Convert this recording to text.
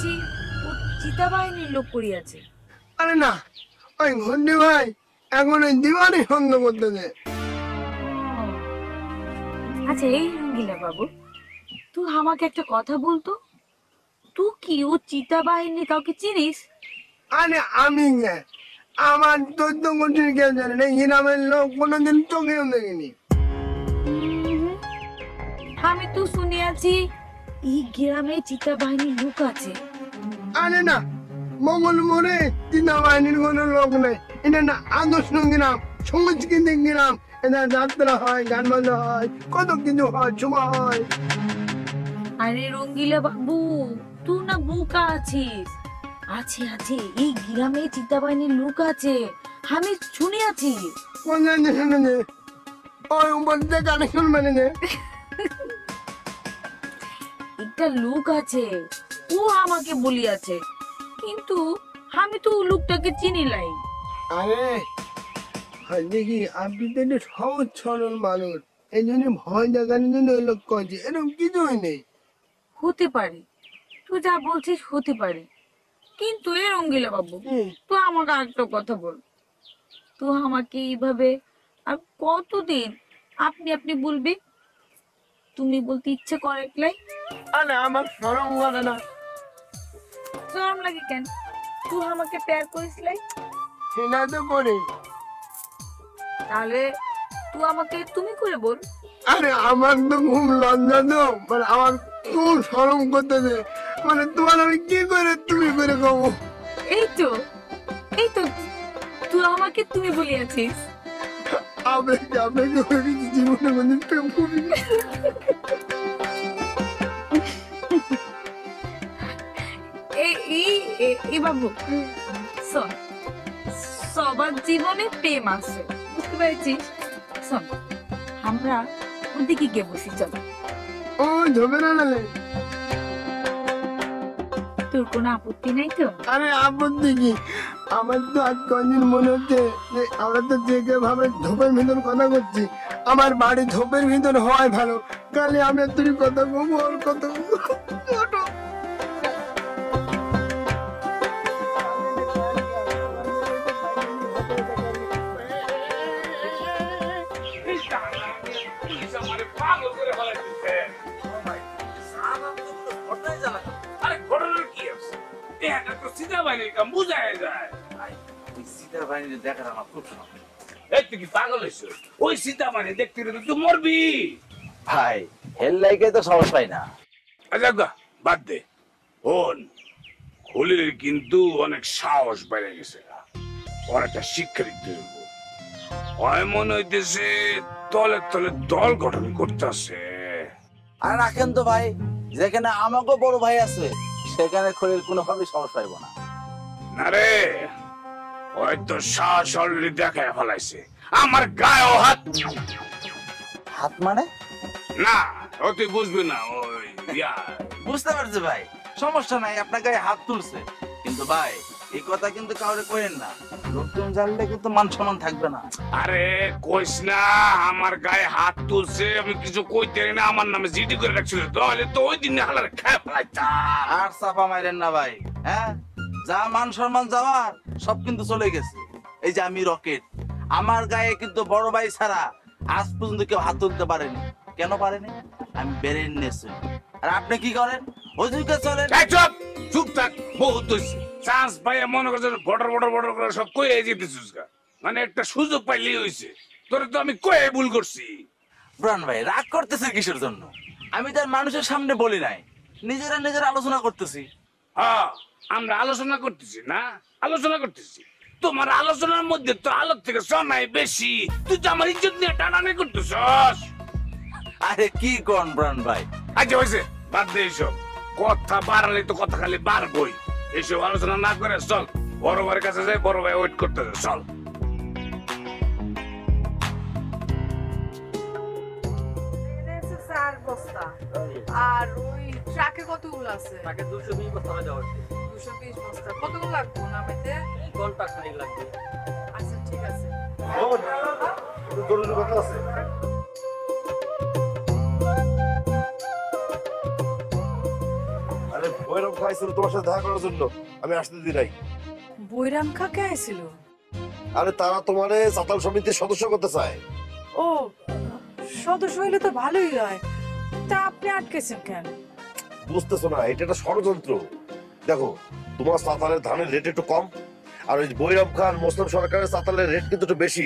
দেখছি ও চিতা বাহিনীর লোক করিয়াছে। আরে না, ওই ঘন্টি ভাই এখন ওই দিওয়ানি সন্দেহ করতেছে। আচ্ছা এই রঙ্গিলা বাবু, তুই আমাকে একটা কথা বলতো, তুই কি ও চিতা বাহিনী কাউকে চিনিস? আরে আমি কে, আমার 14 কোটির কেউ জানে না, গ্রামের লোক কোনোদিন চোখেও দেখিনি। আমি তো শুনিয়াছি এই গ্রামে চিতা বাহিনীর লোক আছে। আরে না, মঙ্গল মোড়ে চিতা বাহিনীর কোনো লোক নেই। এটা না আদর্শ গ্রাম, সংস্কৃতিক গ্রাম। এটা যাত্রা হয়, গান বাজনা হয়, কত কিছু হয়, ছোঁয়া হয়। আরে রঙ্গিলা বাবু, তুই না বোকা আছিস। আছে আছে, এই গ্রামে চিতা বাহিনীর লোক আছে, আমি শুনিয়াছি। কোন জানি শুনেছে, ওই উপর দিয়ে কানেকশন মেরেছে। একটা লোক আছে, ও আমাকে বলিয়াছে, কিন্তু আমি তো ও লোকটাকে চিনি নাই। আরে দেখি আপনি তো একটু সহজ সরল মানুষ, এই জন্য ভয় দেখানোর জন্য ওই লোক করছে, এরকম কিছুই নেই। হতে পারে, তুই যা বলছিস হতে পারে, কিন্তু এ রঙ্গিলা বাবু, তুই আমাকে একটা কথা বল, তুই আমাকে এইভাবে আর কতদিন আপনি আপনি বলবি? তুমি বলতে ইচ্ছে করে একলাই? আরে আমার সরম করে না। শরম লাগে কেন? তুই আমাকে প্যার করিস লাই, সেটা তো করে। তাহলে তুই আমাকে তুমি করে বল। আরে আমার তো খুব লজ্জা তো, মানে আমার খুব সরম করতেছে, মানে তোমার আমি কি করে তুমি করে কব। এই তো এই তো, তুই আমাকে তুমি বলিয়াছিস। আবেগ আবেগ হয়ে গেছে, জীবনে মানে প্রেম করি। এই বাবু শোন, সবার জীবনে প্রেম আছে, বুঝতে পেরেছিস? শোন, আমরা ওদিকে গিয়ে বসি, চল। ও ঝগড়া নালে, তোর কোনো আপত্তি নাই তো? আরে আপত্তি কি, আমার তো আজ কদিন মনে হচ্ছে যে আমরা তো যে কে ভাবে ধোপের ভিতর কথা করছি, আমার বাড়ি ধোপের ভিতর হওয়াই ভালো। কালে আমি তুই কথা বলবো আর কত ভাই হেল লাইকে তো সাহস পাই না। আচ্ছা বাদ দে, হন হলির কিন্তু অনেক সাহস বেড়ে গেছে, ওর একটা শিক্ষা দিতে হবে। হয় মনে হইতেছে তলে তলে দল গঠন করতেছে। আর রাখেন তো ভাই, যেখানে আমাকে বড় ভাই আছে সেখানে খলিল কোনোভাবে সাহস পাইব না। না রে, হয়তো সাহস অলরেডি দেখায় ফেলাইছে, আমার গায়েও হাত। হাত মানে? না ও তুই বুঝবি না, ওই বুঝতে পারছি ভাই, সমস্যা নাই, আপনার গায়ে হাত তুলছে, কিন্তু ভাই এই কথা কিন্তু কাউরে কইেন না, লোকজন জানলে কিন্তু মান সম্মান থাকবে না। আরে কইস না আমার গায়ে হাত তুলছে, আমি কিছু কইতে না, আমার নামে জিডি করে রাখছিল, তাহলে তো ওই দিন হালার খায় ফেলাইতাম। আর চাপা মাইরেন না ভাই, হ্যাঁ যা মান সম্মান যাওয়ার সব কিন্তু চলে গেছে। এই যে আমি রকেট, আমার গায়ে কিন্তু বড় ভাই ছাড়া আজ পর্যন্ত কেউ হাত তুলতে পারেনি। কেন পারেনি? আমি বেড়ে নিয়েছি। আর আপনি কি করেন? ওইদিকে চলেন। চুপ চুপ থাক, বহুত হইছে। চান্স পাইয়া মনে করছে বর্ডার বর্ডার বর্ডার করে সব কয়ে যেতেছিস, মানে একটা সুযোগ পাইলেই হইছে। তোরে তো আমি কয়ে ভুল করছি। ব্রান ভাই রাগ করতেছে কিসের জন্য? আমি তার মানুষের সামনে বলি নাই, নিজেরা নিজেরা আলোচনা করতেছি। হ্যাঁ আমরা আলোচনা করতেছি না, আলোচনা করতেছি। তোমার আলোচনার মধ্যে তো আলোর থেকে সনাই বেশি, তুই তো আমার ইজ্জত নিয়ে টানানি করতেছস। আরে কি কোন ব্রান ভাই? আচ্ছা হয়েছে, বাদ দে এইসব কথা, বাড়ালে তো কথা খালি বাড়বই। এইসব আলোচনা না করে চল বড় ভাইয়ের কাছে যাই, বড় ভাই ওয়েট করতেছে, চল। আর ওই ট্রাকে কতগুলো আছে? ট্রাকে 220 বস্তা হয়ে যাওয়া 220 বস্তা। কতগুলো লাগবে নামাইতে? ঘন্টা খানিক লাগবে। আচ্ছা ঠিক আছে। জরুরি কথা আছে। আরে ভৈরব খাইছিল তোমার সাথে দেখা করার জন্য, আমি আসতে দিই নাই। বৈরাম কাকে আইছিল? আরে তারা তোমারে চাতাল সমিতির সদস্য করতে চায়। ও, সদস্য হইলে তো ভালোই হয়, তা আপনি আটকেছেন কেন? বুঝতেছো না, এটা একটা ষড়যন্ত্র। দেখো, তোমার চাতালের ধানের রেট একটু কম, আর ওই বৈরাম খান মুসলিম সরকারের চাতালের রেট কিন্তু একটু বেশি।